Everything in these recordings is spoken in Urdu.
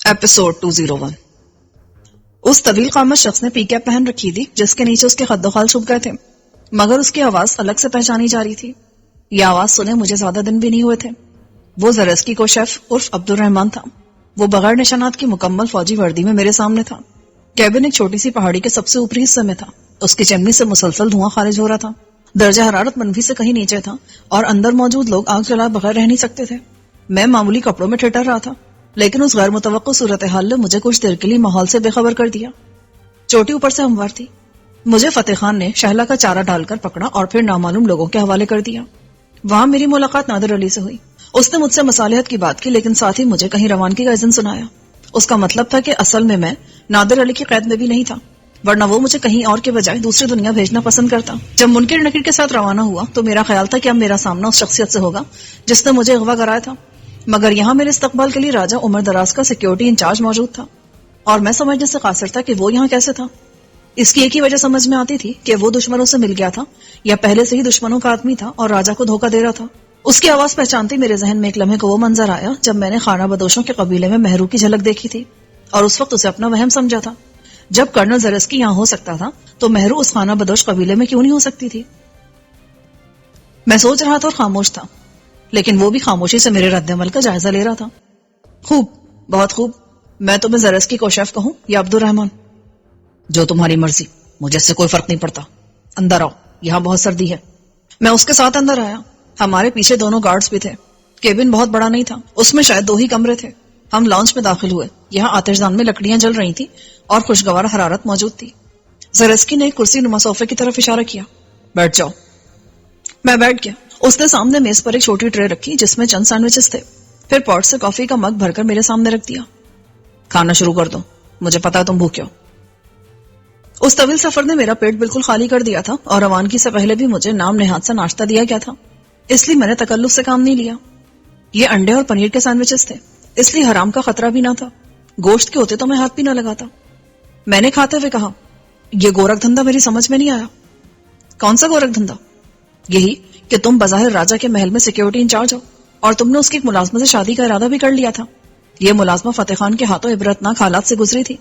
ایپیسوڈ 201۔ اس طویل قامت شخص نے پی کیپ پہن رکھی تھی جس کے نیچے اس کے خد و خال چھپ گئے تھے، مگر اس کی آواز الگ سے پہچانی جا رہی تھی۔ یہ آواز سنے مجھے زیادہ دن بھی نہیں ہوئے تھے۔ وہ زرسکی کو شیف عرف عبد الرحمان تھا۔ وہ بغیر نشانات کی مکمل فوجی وردی میں میرے سامنے تھا۔ کیبن ایک چھوٹی سی پہاڑی کے سب سے اوپری حصے میں تھا۔ اس کی چمنی سے مسلسل دھواں خارج ہو رہا تھا۔ درجہ حرارت منفی سے کہیں نیچے تھا اور اندر موجود لوگ آگ جلائے بغیر رہ نہیں سکتے تھے۔ میں معمولی کپڑوں میں ٹھٹر رہا تھا، لیکن اس غیر متوقع صورتحال نے مجھے کچھ دیر کے لیے ماحول سے بے خبر کر دیا۔ چوٹی اوپر سے ہموار تھی۔ مجھے فتح خان نے شہلا کا چارہ ڈال کر پکڑا اور پھر نامعلوم لوگوں کے حوالے کر دیا۔ وہاں میری ملاقات نادر علی سے ہوئی۔ اس نے مجھ سے مصالحت کی بات کی، لیکن ساتھ ہی مجھے کہیں روانگی کا اذن سنایا۔ اس کا مطلب تھا کہ اصل میں نادر علی کی قید میں بھی نہیں تھا، ورنہ وہ مجھے کہیں اور کے بجائے دوسری دنیا بھیجنا پسند کرتا۔ جب منکر نکیر کے ساتھ روانہ ہوا تو میرا خیال تھا کہ اب میرا سامنا اس شخصیت سے ہوگا جس نے مجھے اغوا کرایا تھا، مگر یہاں میرے استقبال کے لیے راجہ عمر دراز کا سیکیورٹی انچارج موجود تھا، اور میں سمجھنے سے قاصر تھا کہ وہ یہاں کیسے تھا۔ اس کی ایک ہی وجہ سمجھ میں آتی تھی کہ وہ دشمنوں سے مل گیا تھا یا پہلے سے ہی دشمنوں کا آدمی تھا اور راجہ کو دھوکہ دے رہا تھا۔ اس کی آواز پہچانتے میرے ذہن میں ایک لمحے کو وہ منظر آیا جب میں نے خانہ بدوشوں کے قبیلے میں مہرو کی جھلک دیکھی تھی، اور اس وقت اسے اپنا وہم سمجھا تھا۔ جب کرنل زرسکی یہاں ہو سکتا تھا تو مہرو اس خانہ بدوش قبیلے میں کیوں نہیں ہو سکتی تھی؟ میں سوچ رہا تھا اور خاموش تھا، لیکن وہ بھی خاموشی سے میرے رد عمل کا جائزہ لے رہا تھا۔ خوب، بہت خوب۔ میں تمہیں زرسکی کو شیف کہوں یا عبد الرحمان؟ جو تمہاری مرضی، مجھے اس سے کوئی فرق نہیں پڑتا۔ اندر آؤ، یہاں بہت سردی ہے۔ میں اس کے ساتھ اندر آیا۔ ہمارے پیچھے دونوں گارڈز بھی تھے۔ کیبن بہت بڑا نہیں تھا، اس میں شاید 2 ہی کمرے تھے۔ ہم لاؤنج میں داخل ہوئے۔ یہاں آتش دان میں لکڑیاں جل رہی تھی اور خوشگوار حرارت موجود تھی۔ زرسکی نے ایک کرسی نما صوفے کی طرف اشارہ کیا۔ بیٹھ جاؤ۔ میں بیٹھ گیا۔ اس نے سامنے میز پر ایک چھوٹی ٹرے رکھی جس میں چند سینڈوچز تھے، پھر پاٹ سے کافی کا مگ بھر کر میرے سامنے رکھ دیا۔ کھانا شروع کر دو، مجھے پتا تم بھوکے ہو۔ اس طویل سفر نے میرا پیٹ بالکل خالی کر دیا تھا، اور روانگی سے پہلے بھی مجھے نام نہاد سے ناشتہ دیا گیا تھا، اس لیے میں نے تکلف سے کام نہیں لیا۔ یہ انڈے اور پنیر کے سینڈوچز تھے، اس لیے حرام کا خطرہ بھی نہ تھا۔ گوشت کے ہوتے تو میں ہاتھ بھی نہ لگاتا۔ میں نے کھاتے ہوئے کہا، یہ گورکھ دھندا میری سمجھ میں نہیں آیا۔ کون سا گورکھ دھندا؟ یہی کہ تم بظاہر راجہ کے محل میں سیکیورٹی انچارج ہو، اور تم نے اس کی ایک ملازمہ سے شادی کا ارادہ بھی کر لیا تھا۔ یہ ملازمہ فتح خان کے ہاتھوں عبرتناک حالات سے گزری تھی،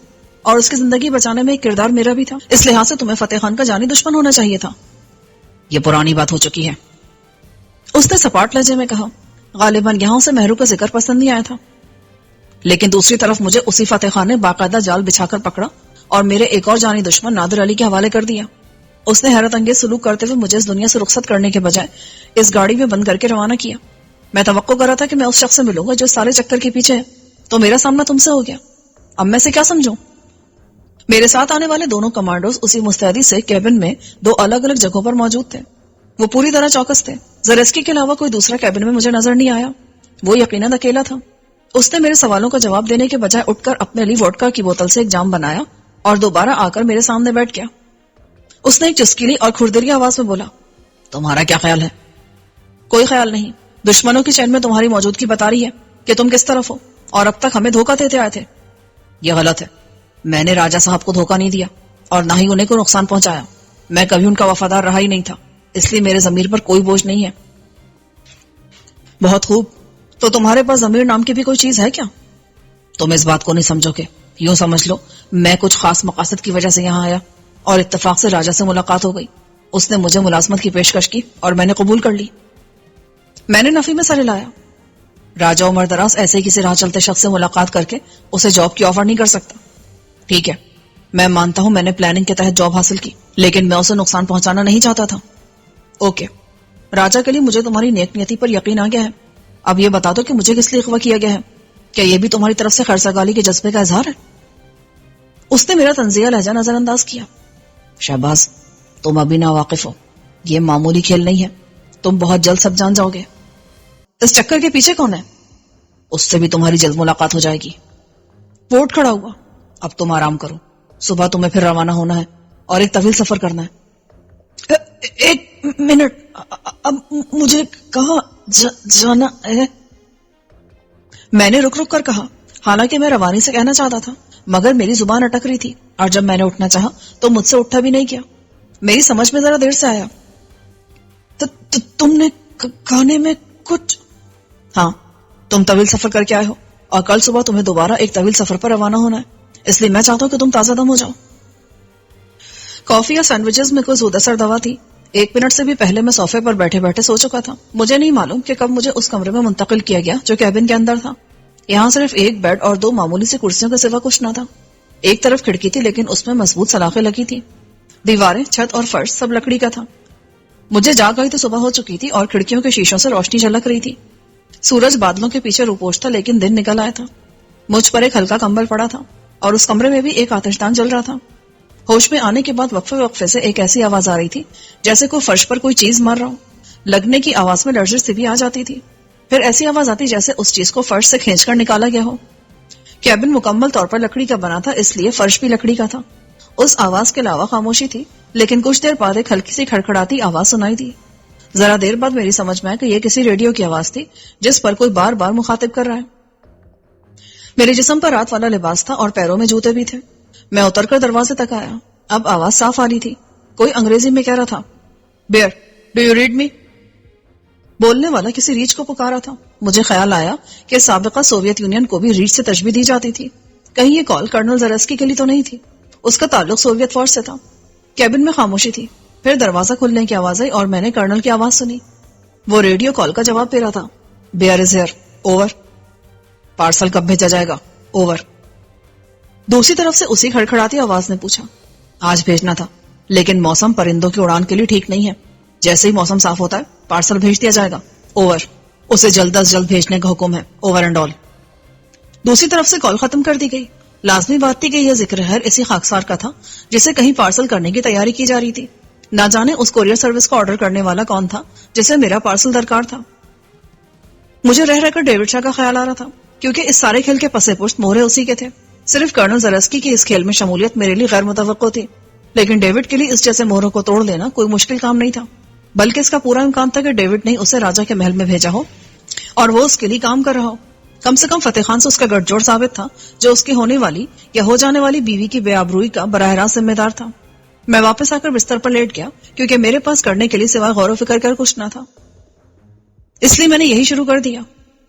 اور اس کی زندگی بچانے میں ایک کردار میرا بھی تھا۔ اس لحاظ سے تمہیں فتح خان کا جانی دشمن ہونا چاہیے تھا۔ یہ پرانی بات ہو چکی ہے، اس نے سپاٹ لہجے میں کہا۔ غالباً یہاں اسے مہرو کا ذکر پسند نہیں آیا تھا، لیکن دوسری طرف مجھے اسی فتح خان نے باقاعدہ جال بچھا کر پکڑا اور میرے ایک اور جانی دشمن نادر علی کے حوالے کر دیا۔ اس نے حیرت انگیز سلوک کرتے ہوئے مجھے اس دنیا سے رخصت کرنے کے بجائے اس گاڑی میں بند کر کے روانہ کیا۔ میں توقع کر رہا تھا کہ میں اس شخص سے ملوں گا جو سارے چکر کے پیچھے ہے، تو میرا سامنا تم سے ہو گیا۔ اب میں سے کیا سمجھوں؟ میرے ساتھ آنے والے دونوں کمانڈوز اسی مستعدی سے کیبن میں 2 الگ الگ جگہوں پر موجود تھے۔ وہ پوری طرح چوکس تھے۔ زرسکی کے علاوہ کوئی دوسرا کیبن میں مجھے نظر نہیں آیا۔ وہ یقیناً اکیلا تھا۔ اس نے میرے سوالوں کا جواب دینے کے بجائے اٹھ کر اپنے لیے ووڈکا کی بوتل سے ایک جام بنایا اور دوبارہ آ کر میرے سامنے بیٹھ گیا۔ اس نے ایک چسکیلی اور کھردری آواز میں بولا، تمہارا کیا خیال ہے؟ کوئی خیال نہیں۔ دشمنوں کی چین میں تمہاری موجودگی بتا رہی ہے کہ تم کس طرف ہو، اور اب تک ہمیں دھوکہ دیتے آئے تھے۔ یہ غلط ہے۔ میں نے راجہ صاحب کو دھوکہ نہیں دیا اور نہ ہی انہیں کو نقصان پہنچایا۔ میں کبھی ان کا وفادار رہا ہی نہیں تھا، اس لیے میرے ضمیر پر کوئی بوجھ نہیں ہے۔ بہت خوب، تو تمہارے پاس ضمیر نام کی بھی کوئی چیز ہے کیا؟ تم اس بات کو نہیں سمجھو گے۔ یوں سمجھ لو میں کچھ خاص مقاصد کی وجہ سے یہاں آیا، اور اتفاق سے راجہ سے ملاقات ہو گئی۔ اس نے مجھے ملازمت کی پیشکش کی اور میں نے قبول کر لی۔ میں نے نفی میں سر ہلایا۔ راجہ عمر دراز ایسے ہی کسی راہ چلتے شخص سے ملاقات کر کے اسے جاب کی آفر نہیں کر سکتا۔ ٹھیک ہے، میں مانتا ہوں میں نے پلاننگ کے تحت جاب حاصل کی، لیکن میں اسے نقصان پہنچانا نہیں چاہتا تھا۔ اوکے، راجہ کے لیے مجھے تمہاری نیک نیتی پر یقین آ گیا ہے۔ اب یہ بتا دو کہ مجھے کس لیے اغوا کیا گیا ہے؟ کیا یہ بھی تمہاری طرف سے خیرسگالی کے جذبے کا اظہار ہے؟ اس نے میرا طنزیہ لہجہ نظر انداز کیا۔ شہباز، تم ابھی ناواقف ہو، یہ معمولی کھیل نہیں ہے، تم بہت جلد سب جان جاؤ گے۔ اس چکر کے پیچھے کون ہے؟ اس سے بھی تمہاری جلد ملاقات ہو جائے گی۔ وہ اٹھ کھڑا ہوا۔ اب تم آرام کرو، صبح تمہیں پھر روانہ ہونا ہے اور ایک طویل سفر کرنا ہے۔ ایک منٹ، اب مجھے کہاں جانا ہے؟ میں نے رک رک کر کہا، حالانکہ میں روانی سے کہنا چاہتا تھا، مگر میری زبان اٹک رہی تھی، اور جب میں نے اٹھنا چاہا تو مجھ سے اٹھا بھی نہیں کیا۔ میری سمجھ میں ذرا دیر سے آیا۔ تم نے کھانے میں کچھ؟ ہاں، تم طویل سفر کر کے آئے ہو، اور کل صبح تمہیں دوبارہ ایک طویل سفر پر روانہ ہونا ہے، اس لیے میں چاہتا ہوں کہ تم تازہ دم ہو جاؤ۔ کافی یا سینڈوچز میں کوئی زود اثر دوا تھی؟ 1 منٹ سے بھی پہلے میں صوفے پر بیٹھے بیٹھے سو چکا تھا۔ مجھے نہیں معلوم کہ کب مجھے اس کمرے میں منتقل کیا گیا جو کیبن کے اندر تھا۔ یہاں صرف ایک بیڈ اور 2 معمولی سی کرسیوں کے سوا کچھ نہ تھا۔ ایک طرف کھڑکی تھی لیکن اس میں مضبوط سلاخیں لگی تھی۔ دیواریں، چھت اور فرش سب لکڑی کا تھا۔ مجھے جاگ آئی تو صبح ہو چکی تھی اور کھڑکیوں کے شیشوں سے روشنی جھلک رہی تھی۔ سورج بادلوں کے پیچھے روپوش تھا لیکن دن نکل آیا تھا۔ مجھ پر ایک ہلکا کمبل پڑا تھا اور اس کمرے میں بھی ایک آتش دان جل رہا تھا۔ ہوش میں آنے کے بعد وقفے وقفے سے ایک ایسی آواز آ رہی تھی جیسے کوئی فرش پر کوئی چیز مار رہا ہو۔ لگنے کی آواز میں لرزش سی بھی آ جاتی تھی۔ پھر ایسی آواز آتی جیسے اس چیز کو فرش سے کھینچ کر نکالا گیا ہو۔ کیبن مکمل طور پر لکڑی کا بنا تھا، اس لیے فرش بھی لکڑی کا تھا۔ اس آواز کے علاوہ خاموشی تھی، لیکن کچھ دیر بعد ایک ہلکی سی کھڑکھڑاتی آواز سنائی دی۔ ذرا دیر بعد میری سمجھ میں آیا کہ یہ کسی ریڈیو کی آواز تھی جس پر کوئی بار بار مخاطب کر رہا ہے۔ میرے جسم پر رات والا لباس تھا اور پیروں میں جوتے بھی تھے۔ میں اتر کر دروازے تک آیا۔ اب آواز صاف آ رہی تھی۔ کوئی انگریزی میں کہہ رہا تھا، بیئر ڈو یو ریڈ می؟ بولنے والا کسی ریچھ کو پکارا تھا۔ مجھے خیال آیا کہ سابقہ سوویت یونین کو بھی ریچھ سے تشبیہ دی جاتی تھی۔ کہیں یہ کال کرنل زرسکی کے لیے تو نہیں تھی؟ اس کا تعلق سوویت فوج سے تھا۔ کیبن میں خاموشی تھی۔ پھر دروازہ کھلنے کی آواز آئی اور میں نے کرنل کی آواز سنی۔ وہ ریڈیو کال کا جواب دے رہا تھا، bear is here, over. Parcel کب بھیجا جائے گا؟ اوور۔ دوسری طرف سے اسی کھڑکھڑاتی آواز نے پوچھا، آج بھیجنا تھا لیکن موسم پرندوں کی اڑان کے لیے ٹھیک نہیں ہے، جیسے ہی موسم صاف ہوتا ہے پارسل بھیج دیا جائے گا، اوور۔ اسے جلد از جلد بھیجنے کا حکم ہے، اوور اینڈ آل۔ دوسری طرف سے کال ختم کر دی گئی۔ لازمی بات تھی کہ یہ ذکر خیر اسی خاکسار کا تھا جسے کہیں پارسل کرنے کی تیاری کی جا رہی تھی۔ نہ جانے اس کوریئر سروس کو آرڈر کرنے والا کون تھا جسے میرا پارسل درکار تھا۔ مجھے رہ رہ کر ڈیوڈ شاہ کا خیال آ رہا تھا، کیونکہ اس سارے کھیل کے پس پشت مورے اسی کے تھے۔ صرف کرنل زرسکی کی اس کھیل میں شمولیت میرے لیے غیر متوقع تھی، لیکن ڈیوڈ کے لیے اس جیسے موروں کو توڑ دینا کوئی مشکل کام نہیں تھا، بلکہ اس کا پورا امکان تھا کہ ڈیوڈ نے اسے راجا کے محل میں بھیجا ہو اور وہ اس کے لیے کام کر رہا ہو۔ کم سے کم فتح خان سے اس کا گٹھ جوڑ ثابت تھا، جو اس کی ہونے والی یا ہو جانے والی بیوی کی بے آبروئی کا براہ راست ذمہ دار تھا۔ میں واپس آ کر بستر پر لیٹ گیا، کیونکہ میرے پاس کرنے کے لیے سوائے غور و فکر کر کچھ نہ تھا۔ اس لیے میں نے یہی شروع کر دیا۔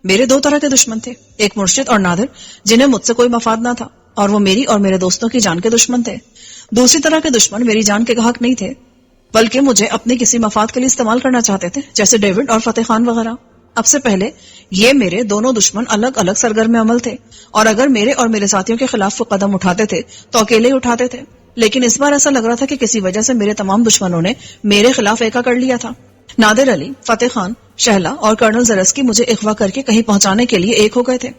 میرے 2 طرح کے دشمن تھے، ایک مرشد اور نادر جنہیں مجھ سے کوئی مفاد نہ تھا، اور وہ میری اور میرے دوستوں کی جان کے دشمن تھے۔ دوسری طرح کے دشمن میری جان کے گاہک نہیں تھے، بلکہ مجھے اپنے کسی مفاد کے لیے استعمال کرنا چاہتے تھے، جیسے ڈیوڈ اور فتح خان وغیرہ۔ اب سے پہلے یہ میرے دونوں دشمن الگ الگ سرگرم عمل تھے، اور اگر میرے اور میرے ساتھیوں کے خلاف وہ قدم اٹھاتے تھے تو اکیلے ہی اٹھاتے تھے، لیکن اس بار ایسا لگ رہا تھا کہ کسی وجہ سے میرے تمام دشمنوں نے میرے خلاف ایکا کر لیا تھا۔ نادر علی، فتح خان، شہلا اور کرنل زرسکی مجھے اغوا کر کے کہیں پہنچانے کے لیے ایک ہو گئے تھے۔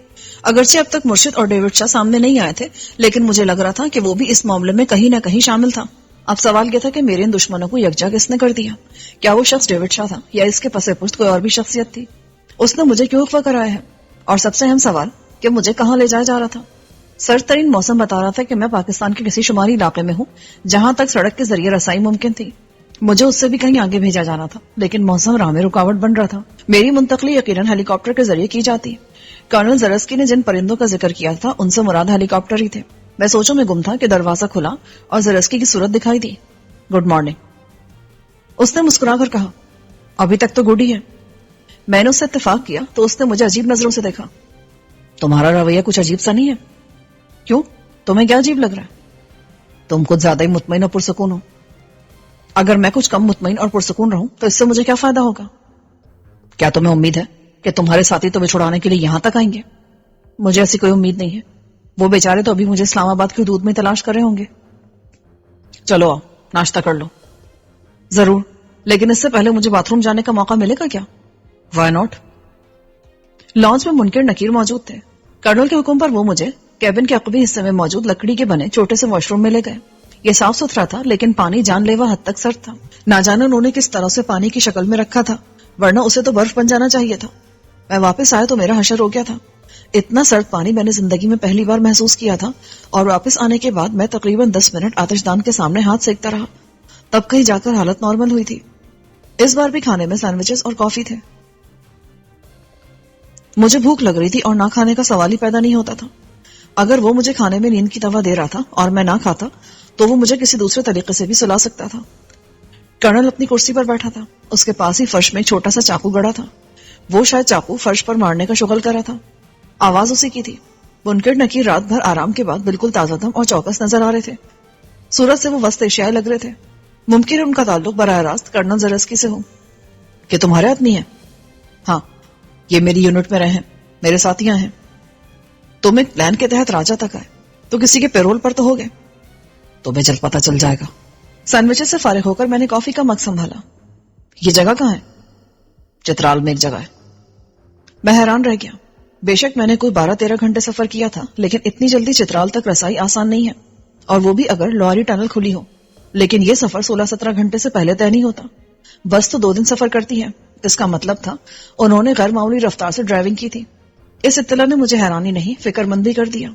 اگرچہ اب تک مرشد اور ڈیوڈ شاہ سامنے نہیں آئے تھے، لیکن مجھے لگ رہا تھا کہ وہ بھی اس معاملے میں کہیں نہ کہیں شامل تھا۔ اب سوال یہ تھا کہ میرے ان دشمنوں کو یکجا کس نے کر دیا؟ کیا وہ شخص ڈیوڈ شاہ تھا یا اس کے پس پشت کوئی اور بھی شخصیت تھی؟ اس نے مجھے کیوں اغوا کرایا ہے؟ اور سب سے اہم سوال کہ مجھے کہاں لے جایا جا رہا تھا؟ سرد ترین موسم بتا رہا تھا کہ میں پاکستان کے کسی شمالی علاقے میں ہوں جہاں تک سڑک کے ذریعے رسائی ممکن تھی۔ مجھے اس سے بھی کہیں آگے بھیجا جانا تھا، لیکن موسم راہ میں رکاوٹ بن رہا تھا۔ میری منتقلی یقیناً ہیلی کاپٹر کے ذریعے کی جاتی۔ کرنل زرسکی نے جن پرندوں کا ذکر کیا تھا ان سے مراد ہیلی کاپٹر ہی تھے۔ میں سوچوں میں گم تھا کہ دروازہ کھلا اور زرسکی کی صورت دکھائی دی۔ گڈ مارننگ، اس نے مسکرا کر کہا۔ ابھی تک تو گڈ ہی ہے۔ میں نے اس سے اتفاق کیا تو اس نے مجھے عجیب نظروں سے دیکھا۔ تمہارا رویہ کچھ عجیب سا نہیں ہے؟ کیوں؟ تمہیں کیا عجیب لگ رہا ہے؟ تم کچھ زیادہ ہی مطمئن اور پرسکون ہو۔ اگر میں کچھ کم مطمئن اور پرسکون رہوں تو اس سے مجھے کیا فائدہ ہوگا؟ کیا تمہیں امید ہے کہ تمہارے ساتھی تمہیں چھڑانے کے لیے یہاں تک آئیں گے؟ مجھے ایسی کوئی امید نہیں ہے۔ وہ بیچارے تو ابھی مجھے اسلام آباد کی حدود میں تلاش کر رہے ہوں گے۔ چلو آؤ، ناشتہ کر لو۔ ضرور، لیکن اس سے پہلے مجھے باتھ روم جانے کا موقع ملے گا کیا؟ Y not? لانچ میں منکر نکیر موجود تھے۔ کرنل کے حکم پر وہ مجھے کیبن کے عقبی حصے میں موجود لکڑی کے بنے چھوٹے سے واش روم میں لے گئے۔ یہ صاف ستھرا تھا، لیکن پانی جان لیوا حد تک سرد تھا۔ نہ جانے انہوں نے کس طرح سے پانی کی شکل میں رکھا تھا، ورنہ اسے تو برف بن جانا چاہیے تھا۔ میں واپس آیا تو میرا حشر ہو گیا تھا۔ اتنا سرد پانی میں نے زندگی میں پہلی بار محسوس کیا تھا، اور واپس آنے کے بعد میں تقریباً 10 منٹ آتش دان کے سامنے ہاتھ سیکتا رہا، تب کہیں جا کر حالت نارمل ہوئی تھی۔ اس بار بھی کھانے میں سینڈوچز اور کافی تھے۔ مجھے بھوک لگ رہی تھی اور نہ کھانے کا سوال ہی پیدا نہیں ہوتا تھا۔ اگر وہ مجھے کھانے میں نیند کی دوا دے رہا تھا اور میں نہ کھاتا تو وہ مجھے کسی دوسرے طریقے سے بھی سلا سکتا تھا۔ کرنل اپنی کرسی پر بیٹھا تھا، اس کے پاس ہی فرش میں ایک چھوٹا سا چاقو گڑا تھا۔ وہ شاید چاقو فرش پر مارنے کا شغل کر رہا تھا۔ آواز اسی کی تھی۔ منکر نکیر رات بھر آرام کے بعد بالکل تازہ دم اور چوکس نظر آ رہے تھے۔ صورت سے وہ وسط ایشیائی لگ رہے تھے۔ ممکن ہے ان کا تعلق براہ راست کرنل زرسکی سے ہو۔ کہ تمہارے آدمی ہیں؟ ہاں، یہ میری یونٹ میں رہے ہیں، میرے ساتھیاں ہیں۔ تم ایک پلان کے تحت راجا تک آئے تو کسی کے پیرول پر تو ہو گئے؟ تمہیں جلد پتہ چل جائے گا۔ سینڈوچز سے فارغ ہو کر میں نے کافی کا مگ سنبھالا۔ یہ جگہ کہاں ہے؟ چترال میں ایک جگہ ہے۔ میں حیران رہ گیا۔ بے شک میں نے کوئی 12-13 گھنٹے سفر کیا تھا، لیکن اتنی جلدی چترال تک رسائی آسان نہیں ہے، اور وہ بھی اگر لواری ٹنل کھلی ہو۔ لیکن یہ سفر 16-17 گھنٹے سے پہلے طے نہیں ہوتا۔ بس تو 2 دن سفر کرتی ہے۔ اس کا مطلب تھا انہوں نے غیر معمولی رفتار سے ڈرائیونگ کی تھی۔ اس اطلاع نے مجھے حیرانی نہیں، فکر مند بھی کر دیا۔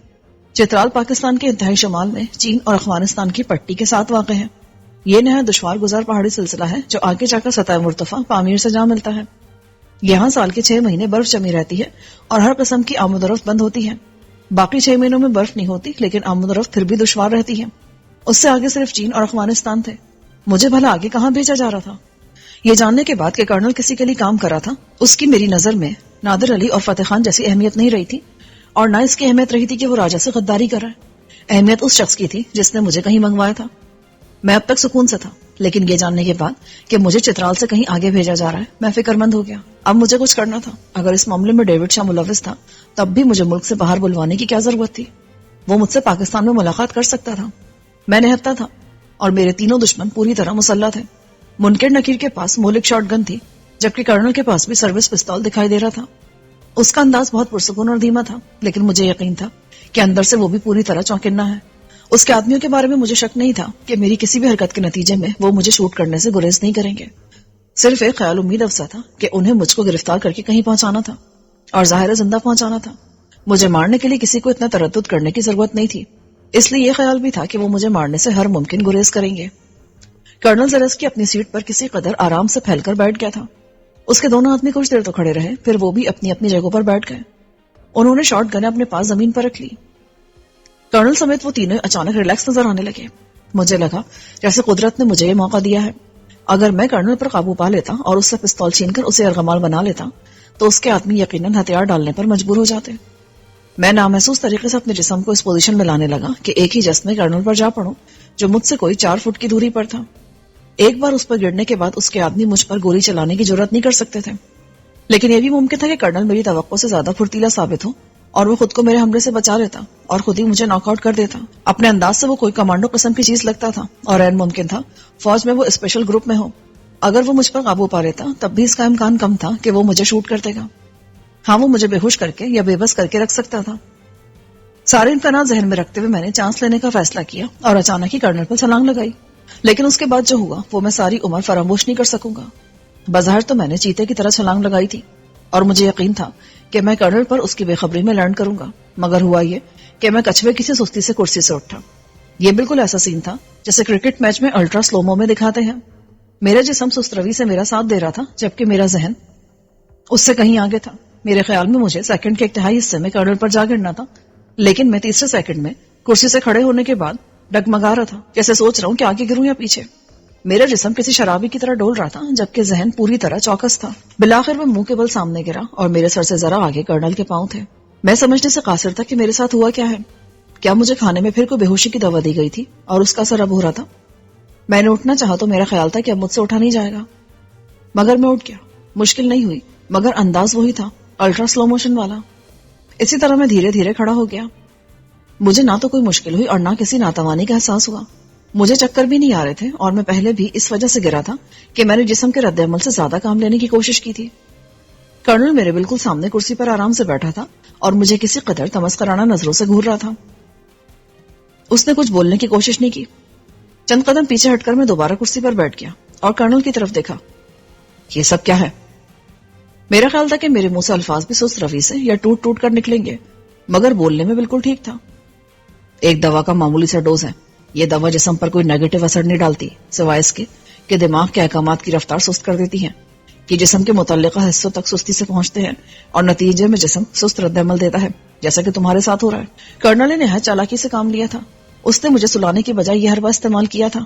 چترال پاکستان کے انتہائی شمال میں چین اور افغانستان کی پٹی کے ساتھ واقع ہے۔ یہ نہایت دشوار گزار پہاڑی سلسلہ ہے جو آگے جا کر سطح مرتفع پامیر سے جا ملتا ہے۔ یہاں سال کے 6 مہینے برف جمی رہتی ہے اور ہر قسم کی آمد و رفت بند ہوتی ہے۔ باقی 6 مہینوں میں برف نہیں ہوتی، لیکن آمد و رفت پھر بھی دشوار رہتی ہے۔ اس سے آگے صرف چین اور افغانستان تھے۔ مجھے بھلا آگے کہاں بھیجا جا رہا تھا؟ یہ جاننے کے بعد کہ کرنل کسی کے لیے کام کر رہا تھا، اس کی میری نظر میں نادر علی اور فتح خان جیسی اہمیت نہیں رہی تھی، اور نہ اس کی اہمیت رہی تھی کہ وہ راجا سے غداری کر رہا ہے۔ اہمیت اس شخص کی تھی جس نے مجھے کہیں منگوایا تھا۔ میں اب تک سکون سے تھا، لیکن یہ جاننے کے بعد کہ مجھے چترال سے کہیں آگے بھیجا جا رہا ہے، میں فکر مند ہو گیا۔ اب مجھے کچھ کرنا تھا۔ اگر اس معاملے میں ڈیوڈ شاہ ملوث تھا، تب بھی مجھے ملک سے باہر بلوانے کی کیا ضرورت تھی؟ وہ مجھ سے پاکستان میں ملاقات کر سکتا تھا۔ میں نہتا تھا اور میرے تینوں دشمن پوری طرح مسلح تھے۔ منکر نکیر کے پاس مولک شاٹ گن تھی، جبکہ کرنل کے پاس بھی سروس پستول دکھائی دے رہا تھا۔ اس کا انداز بہت پرسکون اور دھیما تھا، لیکن مجھے یقین تھا کہ اندر سے وہ بھی پوری طرح چونکنا ہے۔ اس کے آدمیوں کے بارے میں مجھے شک نہیں تھا کہ میری کسی بھی حرکت کے نتیجے میں وہ مجھے شوٹ کرنے سے گریز نہیں کریں گے۔ صرف ایک خیال امید افزا تھا کہ انہیں مجھ کو گرفتار کر کے کہیں پہنچانا تھا، اور ظاہر زندہ پہنچانا تھا۔ مجھے مارنے کے لیے کسی کو اتنا تردد کرنے کی ضرورت نہیں تھی، اس لیے یہ خیال بھی تھا کہ وہ مجھے مارنے سے ہر ممکن گریز کریں گے۔ کرنل زرسکی اپنی سیٹ پر کسی قدر آرام سے پھیل کر بیٹھ گیا تھا۔ اس کے دونوں آدمی کچھ دیر تو کھڑے رہے، پھر وہ بھی اپنی اپنی جگہوں پر بیٹھ گئے۔ انہوں نے شارٹ گنیں اپنے پاس زمین پر رکھ لی۔ کرنل سمیت وہ تینوں اچانک ریلیکس نظر آنے لگے۔ مجھے لگا جیسے قدرت نے مجھے یہ موقع دیا ہے۔ اگر میں کرنل پر قابو پا لیتا اور اس سے پستول چھین کر اسے ارغمال بنا لیتا، تو اس کے آدمی یقیناً ہتھیار ڈالنے پر مجبور ہو جاتے۔ میں نامحسوس طریقے سے اپنے جسم کو اس پوزیشن میں لانے لگا کہ ایک ہی جسم میں کرنل پر جا پڑوں جو مجھ سے کوئی 4 فٹ کی دوری پر تھا۔ ایک بار اس پر گرنے کے بعد اس کے آدمی مجھ پر گولی چلانے کی جرات نہیں کر سکتے تھے، لیکن یہ بھی ممکن تھا کہ کرنل میری توقع سے زیادہ پھرتیلا ثابت ہو اور وہ خود کو میرے حملے سے بچا لیتا اور خود ہی مجھے ناک آؤٹ کر دیتا۔ اپنے انداز سے وہ کوئی کمانڈو قسم کی چیز لگتا تھا، اور عین ممکن تھا فوج میں وہ اسپیشل گروپ میں ہو۔ اگر وہ مجھ پر قابو پا لیتا تب بھی اس کا امکان کم تھا کہ وہ مجھے شوٹ کر دے گا۔ ہاں، وہ مجھے بے ہوش کر کے یا بے بس کر کے رکھ سکتا تھا۔ سارے امکانات ذہن میں رکھتے ہوئے میں نے چانس لینے کا فیصلہ کیا اور اچانک ہی کرنل پر چھلانگ لگائی، لیکن اس کے بعد جو ہوا وہ میں ساری عمر فراموش نہیں کر سکوں گا۔ بظاہر تو میں نے چیتے کی طرح چھلانگ لگائی تھی اور مجھے یقین تھا کہ میں کرنل پر اس کی بے خبری میں لینڈ کروں گا، مگر ہوا یہ کہ میں کچھوے کسی سستی سے کرسی سے اٹھا۔ یہ بالکل ایسا سین تھا جیسے کرکٹ میچ میں الٹرا سلومو میں دکھاتے ہیں۔ میرا جسم سست روی سے میرا ساتھ دے رہا تھا، جبکہ میرا ذہن اس سے کہیں آگے تھا۔ میرے خیال میں مجھے سیکنڈ کے ایک تہائی حصے میں کرنل پر جا گرنا تھا، لیکن میں تیسرے سیکنڈ میں کرسی سے کھڑے ہونے کے بعد ڈگمگا رہا تھا، جیسے سوچ رہا ہوں کہ آگے گروں یا پیچھے۔ میرا جسم کسی شرابی کی طرح ڈول رہا تھا، جبکہ ذہن پوری طرح چوکس تھا۔ بالآخر وہ منہ کے بل سامنے گرا اور میرے سر سے ذرا آگے کرنل کے پاؤں تھے۔ میں سمجھنے سے قاصر تھا کہ میرے ساتھ ہوا کیا ہے۔ کیا مجھے کھانے میں پھر کوئی بے ہوشی کی دوا دی گئی تھی اور اس کا اثر اب ہو رہا تھا؟ میں نے اٹھنا چاہا تو میرا خیال تھا کہ اب مجھ سے اٹھا نہیں جائے گا، مگر میں اٹھ گیا۔ مشکل نہیں ہوئی، مگر انداز وہی تھا، الٹرا سلو موشن والا۔ اسی طرح میں دھیرے دھیرے کھڑا ہو گیا۔ مجھے نہ تو کوئی مشکل ہوئی اور نہ کسی ناتوانی کا احساس ہوا۔ مجھے چکر بھی نہیں آ رہے تھے، اور میں پہلے بھی اس وجہ سے گرا تھا کہ میں نے جسم کے رد عمل سے زیادہ کام لینے کی کوشش کی تھی۔ کرنل میرے بالکل سامنے کرسی پر آرام سے بیٹھا تھا اور مجھے کسی قدر تمسخرانہ نظروں سے گھور رہا تھا۔ اس نے کچھ بولنے کی کوشش نہیں کی۔ چند قدم پیچھے ہٹ کر میں دوبارہ کرسی پر بیٹھ گیا اور کرنل کی طرف دیکھا۔ یہ سب کیا ہے؟ میرا خیال تھا کہ میرے منہ سے الفاظ بھی سست روی سے یا ٹوٹ ٹوٹ کر نکلیں گے، مگر بولنے میں بالکل ٹھیک تھا۔ ایک دوا کا معمولی سا ڈوز ہے۔ یہ دوا جسم پر کوئی نیگیٹو اثر نہیں ڈالتی، سوائے اس کے کہ دماغ کے احکامات کی رفتار سست کر دیتی ہے، کہ جسم کے متعلقہ حصوں تک سستی سے پہنچتے ہیں اور نتیجے میں جسم سست رد عمل دیتا ہے، جیسا کہ تمہارے ساتھ ہو رہا ہے۔ کرنل نے نہایت چالاکی سے کام لیا تھا۔ اس نے مجھے سلانے کی بجائے یہ حربہ استعمال کیا تھا۔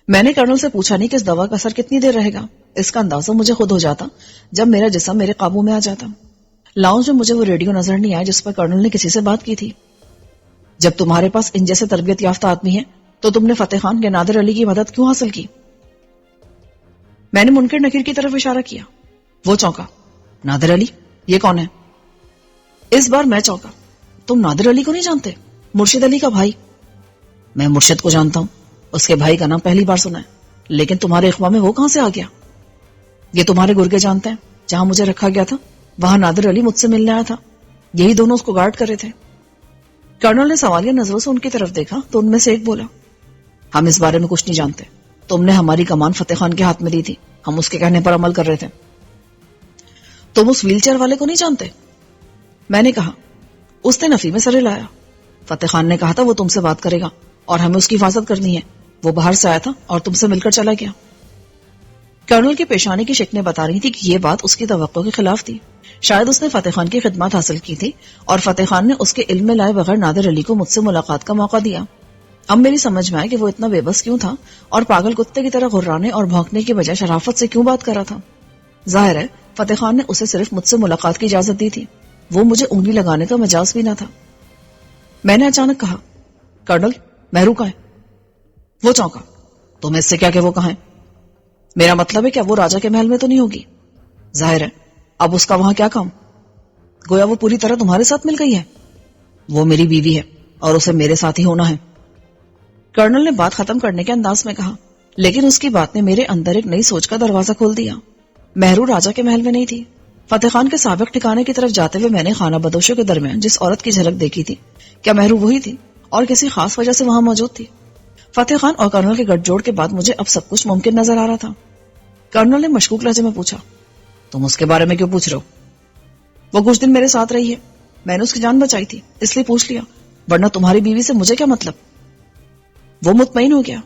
میں نے کرنل سے پوچھا نہیں کہ اس دوا کا اثر کتنی دیر رہے گا۔ اس کا اندازہ مجھے خود ہو جاتا جب میرا جسم میرے قابو میں آ جاتا۔ لاؤنج میں مجھے وہ ریڈیو نظر نہیں آیا جس پر کرنل نے کسی سے بات کی تھی. جب تمہارے پاس ان جیسے تربیت یافتہ آدمی ہے تو تم نے فتح خان کے نادر علی کی مدد کیوں حاصل کی؟ میں نے منکر نکیر کی طرف اشارہ کیا. وہ چونکا. نادر علی؟ یہ کون ہے؟ اس بار میں چونکا. تم نادر علی کو نہیں جانتے؟ مرشد علی کا بھائی. میں مرشد کو جانتا ہوں، اس کے بھائی کا نام پہلی بار سنا ہے، لیکن تمہارے اخوا میں وہ کہاں سے آ گیا؟ یہ تمہارے گرگے جانتے ہیں، جہاں مجھے رکھا گیا تھا وہاں نادر علی مجھ سے ملنے آیا تھا، یہی دونوں اس کو گارڈ کر رہے تھے. کرنل نے سوالیہ نظروں سے ان کی طرف دیکھا تو ان میں سے ایک بولا، ہم اس بارے میں کچھ نہیں جانتے، تم نے ہماری کمان فتح خان کے ہاتھ میں دی تھی، ہم اس کے کہنے پر عمل کر رہے تھے. تم اس ویل چیئر والے کو نہیں جانتے؟ میں نے کہا. اس نے نفی میں سر لایا. فتح خان نے کہا تھا وہ تم سے بات کرے گا اور ہمیں اس کی حفاظت کرنی ہے، وہ باہر سے آیا تھا اور تم سے مل کر چلا گیا. کرنل کی پیشانی کی شکلیں بتا رہی تھی کہ یہ بات اس کی توقع کے خلاف تھی. شاید اس نے فتح خان کی خدمات حاصل کی تھی اور فتح خان نے اس کے علم میں لائے بغیر نادر علی کو مجھ سے ملاقات کا موقع دیا. اب میری سمجھ میں آیا کہ وہ اتنا بے بس کیوں تھا اور پاگل کتے کی طرح غرانے اور بھونکنے کے بجائے شرافت سے کیوں بات کر رہا تھا. ظاہر ہے فتح خان نے اسے صرف مجھ سے ملاقات کی اجازت دی تھی، وہ مجھے انگلی لگانے کا مجاز بھی نہ تھا. میں نے اچانک کہا، کرنل مہرو کہاں ہے؟ وہ چونکا. تمہیں اس سے کیا کہ وہ کہاں ہے؟ میرا مطلب ہے کہ وہ راجا کے محل میں تو نہیں ہوگی؟ ظاہر ہے. اب اس کا وہاں کیا کام؟ گویا وہ پوری طرح تمہارے ساتھ مل گئی ہے. وہ میری بیوی ہے اور اسے میرے ساتھ ہی ہونا ہے. کرنل نے بات ختم کرنے کے انداز میں کہا، لیکن اس کی بات نے میرے اندر ایک نئی سوچ کا دروازہ کھول دیا. مہرو راجا کے محل میں نہیں تھی. فتح خان کے سابق ٹھکانے کی طرف جاتے ہوئے میں نے خانہ بدوشوں کے درمیان جس عورت کی جھلک دیکھی تھی، کیا مہرو وہی تھی اور کسی خاص وجہ سے وہاں موجود تھی؟ فتح خان اور کرنل کے گٹھ جوڑ کے بعد مجھے اب سب کچھ ممکن نظر آ رہا تھا. کرنل نے مشکوک لہجے میں پوچھا، تم اس کے بارے میں کیوں پوچھ رہے ہو؟ وہ کچھ دن میرے ساتھ رہی ہے، میں نے اس کی جان بچائی تھی اس لیے پوچھ لیا، ورنہ تمہاری بیوی سے مجھے کیا مطلب؟ وہ مطمئن ہو گیا.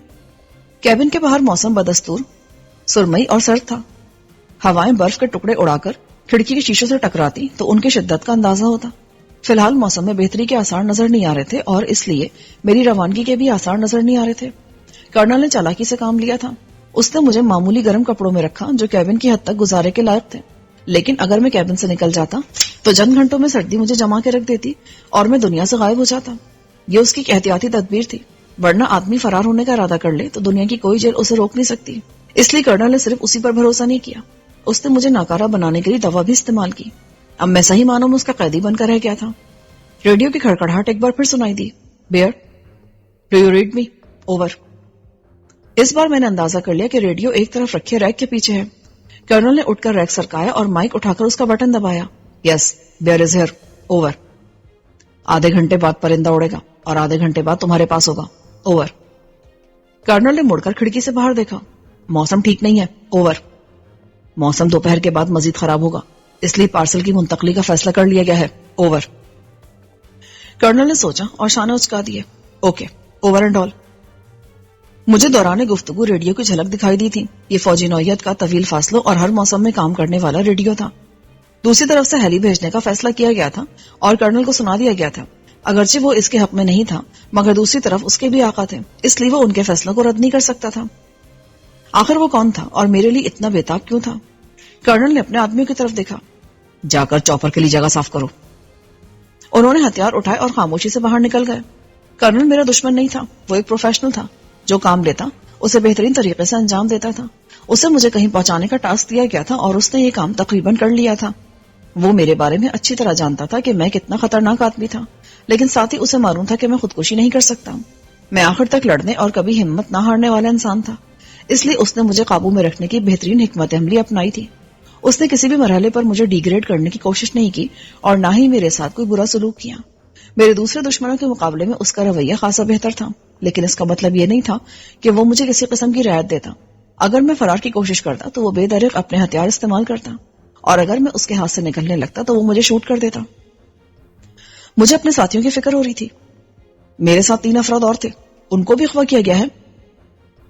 کیبن کے باہر موسم بدستور سرمئی اور سرد تھا. ہوائیں برف کے ٹکڑے اڑا کر کھڑکی کے شیشوں سے ٹکراتی تو ان کی شدت کا اندازہ ہوتا. فی الحال موسم میں بہتری کے آثار نظر نہیں آ رہے تھے اور اس لیے میری روانگی کے بھی آثار نظر نہیں آ رہے تھے. کرنل نے چالاکی سے کام لیا تھا. اس نے مجھے معمولی گرم کپڑوں میں رکھا جو کیبن کی حد تک گزارے کے لائق تھے، لیکن اگر میں کیبن سے نکل جاتا تو چند گھنٹوں میں سردی مجھے جما کے رکھ دیتی اور میں دنیا سے غائب ہو جاتا. یہ اس کی احتیاطی تدبیر تھی، ورنہ آدمی فرار ہونے کا ارادہ کر لے تو دنیا کی کوئی جیل اسے روک نہیں سکتی. اس لیے کرنل نے صرف اسی پر بھروسہ نہیں کیا، اس نے مجھے ناکارہ بنانے کے لیے دوا بھی استعمال کی. اب میں صحیح معنوں میں اس کا قیدی بن کر رہ گیا تھا. ریڈیو کی کھڑکڑاہٹ ایک بار پھر سنائی دی. Bear, do you read me? Over. اس بار میں نے اندازہ کر لیا کہ ریڈیو ایک طرف رکھے ریک کے پیچھے ہے. کرنل نے اٹھ کر ریک سرکایا اور مائک اٹھا کر اس کا بٹن دبایا. Yes, bear is here. Over. آدھے گھنٹے بعد پرندہ اڑے گا اور آدھے گھنٹے بعد تمہارے پاس ہوگا. اوور. کرنل نے مڑ کر کھڑکی سے باہر دیکھا. موسم ٹھیک نہیں ہے. اوور. موسم دوپہر کے بعد مزید خراب ہوگا، اس لیے پارسل کی منتقلی کا فیصلہ کر لیا گیا ہے. اوور. کرنل نے سوچا اور شانے اچکا دیے. Okay, over and all. مجھے دوران گفتگو ریڈیو کی جھلک دکھائی دی تھی. یہ فوجی نوعیت کا طویل فاصلوں اور ہر موسم میں کام کرنے والا ریڈیو تھا. دوسری طرف سے ہیلی بھیجنے کا فیصلہ کیا گیا تھا اور کرنل کو سنا دیا گیا تھا. اگرچہ وہ اس کے حق میں نہیں تھا، مگر دوسری طرف اس کے بھی آقا تھے، اس لیے وہ ان کے فیصلوں کو رد نہیں کر سکتا تھا. آخر وہ کون تھا اور میرے لیے اتنا بےتاب کیوں تھا؟ کرنل نے اپنے آدمیوں کی طرف دیکھا. جا کر چاپر کے لیے جگہ صاف کرو. انہوں نے ہتھیار اٹھائے اور خاموشی سے باہر نکل گئے. کرنل میرا دشمن نہیں تھا، وہ ایک پروفیشنل تھا. جو کام لیتا اسے بہترین طریقے سے انجام دیتا تھا. اسے مجھے کہیں پہنچانے کا ٹاسک دیا گیا تھا اور اس نے یہ کام تقریباً کر لیا تھا. وہ میرے بارے میں اچھی طرح جانتا تھا کہ میں کتنا خطرناک آدمی تھا، لیکن ساتھ ہی اسے معلوم تھا کہ میں خودکشی نہیں کر سکتا. میں آخر تک لڑنے اور کبھی ہمت نہ ہارنے والا انسان تھا، اس لیے اس نے مجھے قابو میں رکھنے کی بہترین حکمت عملی اپنائی تھی. اس نے کسی بھی مرحلے پر مجھے ڈیگریڈ کرنے کی کوشش نہیں کی اور نہ ہی میرے ساتھ کوئی برا سلوک کیا. میرے دوسرے دشمنوں کے مقابلے میں اس کا رویہ خاصا بہتر تھا، لیکن اس کا مطلب یہ نہیں تھا کہ وہ مجھے کسی قسم کی رعایت دیتا. اگر میں فرار کی کوشش کرتا تو وہ بے دریغ اپنے ہتھیار استعمال کرتا، اور اگر میں اس کے ہاتھ سے نکلنے لگتا تو وہ مجھے شوٹ کر دیتا. مجھے اپنے ساتھیوں کی فکر ہو رہی تھی. میرے ساتھ 3 افراد اور تھے، ان کو بھی اغوا کیا گیا ہے.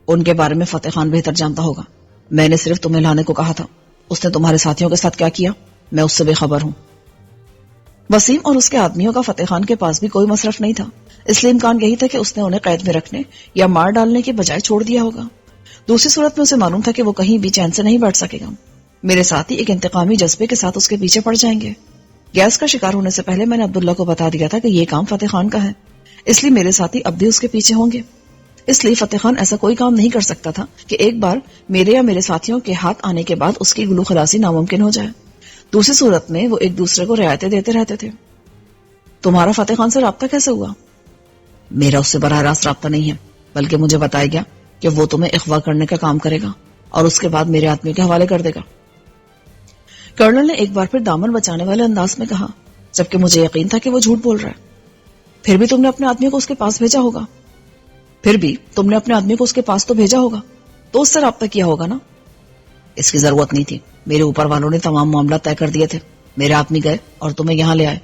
ان کے بارے میں فتح خان بہتر جانتا ہوگا. میں نے صرف تمہیں لانے کو کہا تھا. اس نے تمہارے ساتھیوں کے ساتھ کیا کیا میں اس سے بے خبر ہوں. وسیم اور اس کے آدمیوں کا فتح خان کے پاس بھی کوئی مصرف نہیں تھا، اس لیے امکان یہی تھا کہ اس نے انہیں قید میں رکھنے یا مار ڈالنے کے بجائے چھوڑ دیا ہوگا. دوسری صورت میں اسے معلوم تھا کہ وہ کہیں بھی چین سے نہیں بیٹھ سکے گا. میرے ساتھی ایک انتقامی جذبے کے ساتھ اس کے پیچھے پڑ جائیں گے. گیس کا شکار ہونے سے پہلے میں نے عبداللہ کو بتا دیا تھا کہ یہ کام فتح خان کا ہے، اس لیے میرے ساتھی اب بھی اس کے پیچھے ہوں گے۔ اس لیے فتح خان ایسا کوئی کام نہیں کر سکتا تھا کہ ایک بار میرے یا میرے ساتھیوں کے ہاتھ آنے کے بعد اس کی گلو خلاصی ناممکن ہو جائے۔ دوسری صورت میں وہ ایک دوسرے کو رعایتیں دیتے رہتے تھے۔ تمہارا فتح خان سے رابطہ کیسے ہوا؟ میرا اس سے براہ راست رابطہ نہیں ہے، بلکہ مجھے بتایا گیا کہ وہ تمہیں اغوا کرنے کا کام کرے گا اور اس کے بعد میرے آدمی کے حوالے کر دے گا۔ کرنل نے ایک بار پھر دامن بچانے والے انداز میں کہا، جبکہ مجھے یقین تھا کہ وہ جھوٹ بول رہا ہے۔ پھر بھی تم نے اپنے آدمی کو اس کے پاس بھیجا ہوگا۔ پھر بھی تم نے اپنے آدمی کو اس کے پاس تو بھیجا ہوگا، تو اس سے رابطہ کیا ہوگا نا؟ اس کی ضرورت نہیں تھی، میرے اوپر والوں نے تمام معاملات طے کر دیے تھے۔ میرے آدمی گئے اور تمہیں یہاں لے آئے۔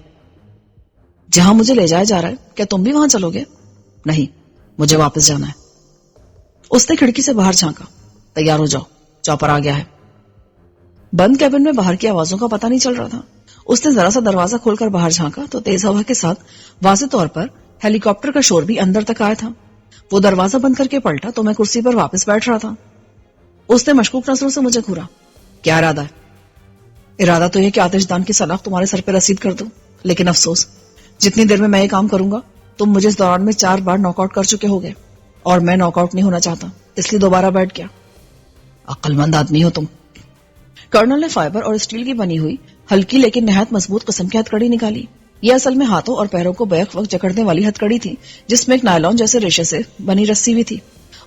جہاں مجھے لے جایا جا رہا ہے کیا تم بھی وہاں چلو گے؟ نہیں، مجھے واپس جانا ہے۔ اس نے کھڑکی سے باہر جھانکا۔ تیار ہو جاؤ، چاپر آ گیا ہے۔ بند کیبن میں باہر کی آوازوں کا پتہ نہیں چل رہا تھا۔ اس نے ذرا سا دروازہ کھول کر باہر جھانکا تو تیز ہوا کے ساتھ واضح طور پر ہیلی کاپٹر کا شور بھی اندر تک آیا تھا۔ وہ دروازہ بند کر کے پلٹا تو میں کرسی پر واپس بیٹھ رہا تھا۔ اس نے مشکوک نظروں سے مجھے گھورا۔ کیا ارادہ ہے؟ ارادہ تو یہ کہ آتش دان کی سلاخ تمہارے سر پہ رسید کر دوں، لیکن افسوس جتنی دیر میں یہ کام کروں گا تم مجھے اس دوران میں 4 بار ناک آؤٹ کر چکے ہوگے، اور میں ناک آؤٹ نہیں ہونا چاہتا، اس لیے دوبارہ بیٹھ گیا۔ عقل مند آدمی ہو تم۔ کرنل نے فائبر اور اسٹیل کی بنی ہوئی ہلکی لیکن نہایت مضبوط قسم کی ہتھکڑی نکالی۔ یہ اصل میں ہاتھوں اور پیروں کو بیک وقت جکڑنے والی ہتھکڑی تھی، جس میں ایک نائلون جیسے ریشے سے بنی رسی بھی تھی۔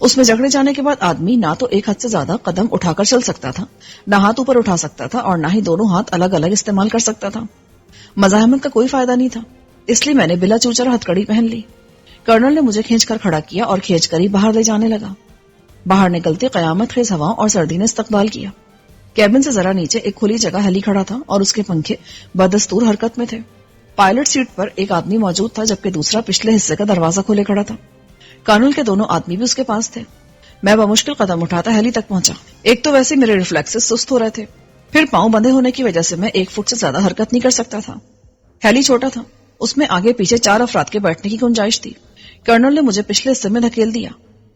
اس میں جکڑے جانے کے بعد آدمی نہ تو ایک حد سے زیادہ قدم اٹھا کر چل سکتا تھا، نہ ہاتھ اوپر اٹھا سکتا تھا، اور نہ ہی دونوں ہاتھ الگ الگ استعمال کر سکتا تھا۔ مزاحمت کا کوئی فائدہ نہیں تھا، اس لیے میں نے بلا چوچرا ہتھکڑی پہن لی۔ کرنل نے مجھے کھینچ کر کھڑا کیا اور کھینچ کر ہی باہر لے جانے لگا۔ باہر نکلتے قیامت خیز ہواؤں اور سردی نے استقبال کیا۔ کیبن سے ذرا نیچے ایک کھلی جگہ ہیلی کھڑا تھا اور اس کے پنکھے بدستور حرکت میں تھے۔ پائلٹ سیٹ پر ایک آدمی موجود تھا، جبکہ دوسرا پچھلے حصے کا دروازہ کھولے کھڑا تھا۔ کرنل کے دونوں آدمی بھی اس کے پاس تھے۔ میں بمشکل قدم اٹھاتا ہیلی تک پہنچا۔ ایک تو ویسے میرے ریفلیکسز سست ہو رہے تھے، پھر پاؤں بندھے ہونے کی وجہ سے میں 1 فٹ سے زیادہ حرکت نہیں کر سکتا تھا۔ ہیلی چھوٹا تھا، اس میں آگے پیچھے 4 افراد کے بیٹھنے کی گنجائش تھی۔ کرنل نے مجھے پچھلے حصے میں دھکیل دیا۔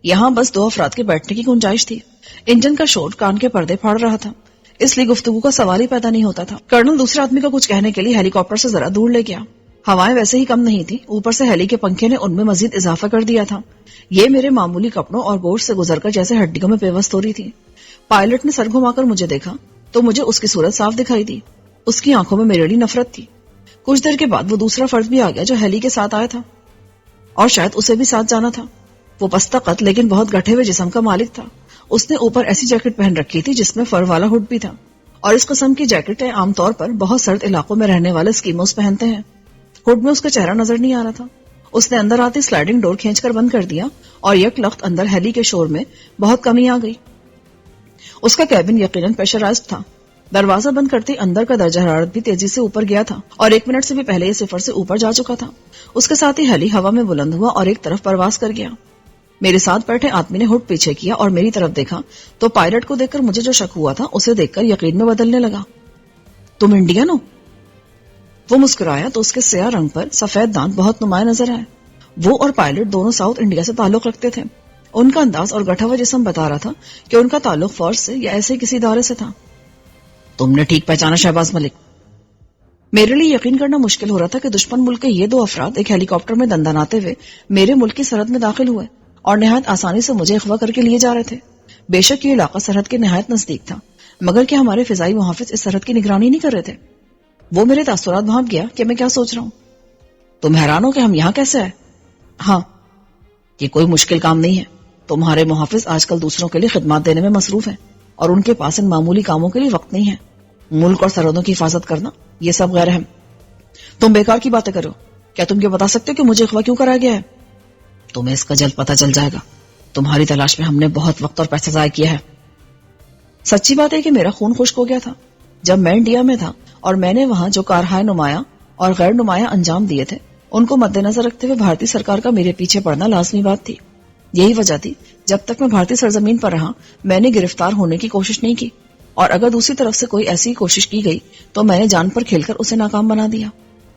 یہاں بس 2 افراد کے بیٹھنے کی گنجائش تھی۔ انجن کا شور کان کے پردے پھاڑ رہا تھا، اس لیے گفتگو کا سوال ہی پیدا نہیں ہوتا تھا۔ کرنل دوسرے آدمی کو کچھ کہنے کے لیے ہیلی کاپٹر سے ذرا دور لے گیا۔ ہوائیں ویسے ہی کم نہیں تھی، اوپر سے ہیلی کے پنکھے نے ان میں مزید اضافہ کر دیا تھا۔ یہ میرے معمولی کپڑوں اور گوشت سے گزر کر جیسے ہڈیوں میں پیوست ہو رہی تھی۔ پائلٹ نے سر گھما کر مجھے دیکھا تو مجھے اس کی صورت صاف دکھائی دی۔ اس کی آنکھوں میں میرے لیے نفرت تھی۔ کچھ دیر کے بعد وہ دوسرا فرد بھی آ گیا جو ہیلی کے ساتھ آیا تھا، اور شاید اسے بھی ساتھ جانا تھا۔ وہ پستہ قد لیکن بہت گٹھے ہوئے جسم کا مالک تھا۔ اس نے اوپر ایسی جیکٹ پہن رکھی تھی جس میں فر والا ہڈ بھی تھا، اور اس قسم کی جیکٹیں عام طور پر بہت سرد علاقوں میں رہنے والے اسکیموز پہنتے ہیں۔ ہڈ میں اس کا چہرہ نظر نہیں آ رہا تھا۔ اس نے اندر آتے سلائڈنگ ڈور کھینچ کر بند کر دیا، اور یک لخت اندر ہیلی کے شور میں بہت کمی آ گئی۔ اس کا کیبن یقیناً پریشرائزڈ تھا۔ دروازہ بند کرتے اندر کا درجہ حرارت بھی تیزی سے اوپر گیا تھا، اور 1 منٹ سے بھی پہلے یہ 0 سے اوپر جا چکا تھا۔ اس کے ساتھ ہی ہیلی ہوا میں بلند ہوا اور ایک طرف پرواز کر گیا۔ میرے ساتھ بیٹھے آدمی نے ہڈ پیچھے کیا اور میری طرف دیکھا تو پائلٹ کو دیکھ کر مجھے جو شک ہوا تھا اسے دیکھ کر یقین میں بدلنے لگا۔ تم انڈین ہو؟ وہ مسکرایا تو اس کے سیاہ رنگ پر سفید دانت بہت نمایاں نظر آئے۔ وہ اور پائلٹ دونوں ساؤتھ انڈیا سے تعلق رکھتے تھے۔ ان کا انداز اور گٹھا ہوا جسم بتا رہا تھا کہ ان کا تعلق فوج سے یا ایسے کسی ادارے سے تھا۔ تم نے ٹھیک پہچانا شہباز ملک۔ میرے لیے یقین کرنا مشکل ہو رہا تھا کہ دشمن ملک کے یہ 2 افراد ایک ہیلی کاپٹر میں دندناتے ہوئے میرے ملک کی سرحد میں داخل ہوئے اور نہایت آسانی سے مجھے اغوا کر کے لیے جا رہے تھے۔ بے شک یہ علاقہ سرحد کے نہایت نزدیک تھا، مگر کیا ہمارے فضائی محافظ اس سرحد کی نگرانی نہیں کر رہے تھے؟ وہ میرے تاثرات بھانپ گیا کہ میں کیا سوچ رہا ہوں۔ تم حیران ہو کہ ہم یہاں کیسے آئے؟ ہاں، یہ کوئی مشکل کام نہیں ہے۔ تمہارے محافظ آج کل دوسروں کے لیے خدمات دینے میں مصروف ہیں، اور ان کے پاس ان معمولی کاموں کے لیے وقت نہیں ہے۔ ملک اور سرحدوں کی حفاظت کرنا یہ سب غیر اہم۔ تم بیکار کی باتیں کرو۔ کیا تم یہ بتا سکتے ہو کہ مجھے اغوا کیوں کرا گیا ہے؟ تمہیں اس کا جلد پتہ چل جائے گا۔ تمہاری تلاش میں ہم نے بہت وقت اور پیسہ ضائع کیا ہے۔ سچی بات ہے کہ میرا خون خشک ہو گیا تھا جب میں انڈیا میں تھا، اور میں نے وہاں جو کارہائے نمایاں اور غیر نمایاں انجام دیے تھے ان کو مد نظر رکھتے ہوئے بھارتی سرکار کا میرے پیچھے پڑنا لازمی بات تھی۔ یہی وجہ تھی جب تک میں بھارتی سرزمین پر رہا میں نے گرفتار ہونے کی کوشش نہیں کی، اور اگر دوسری طرف سے کوئی ایسی کوشش کی گئی تو میں نے جان پر کھیل کر اسے ناکام بنا دیا،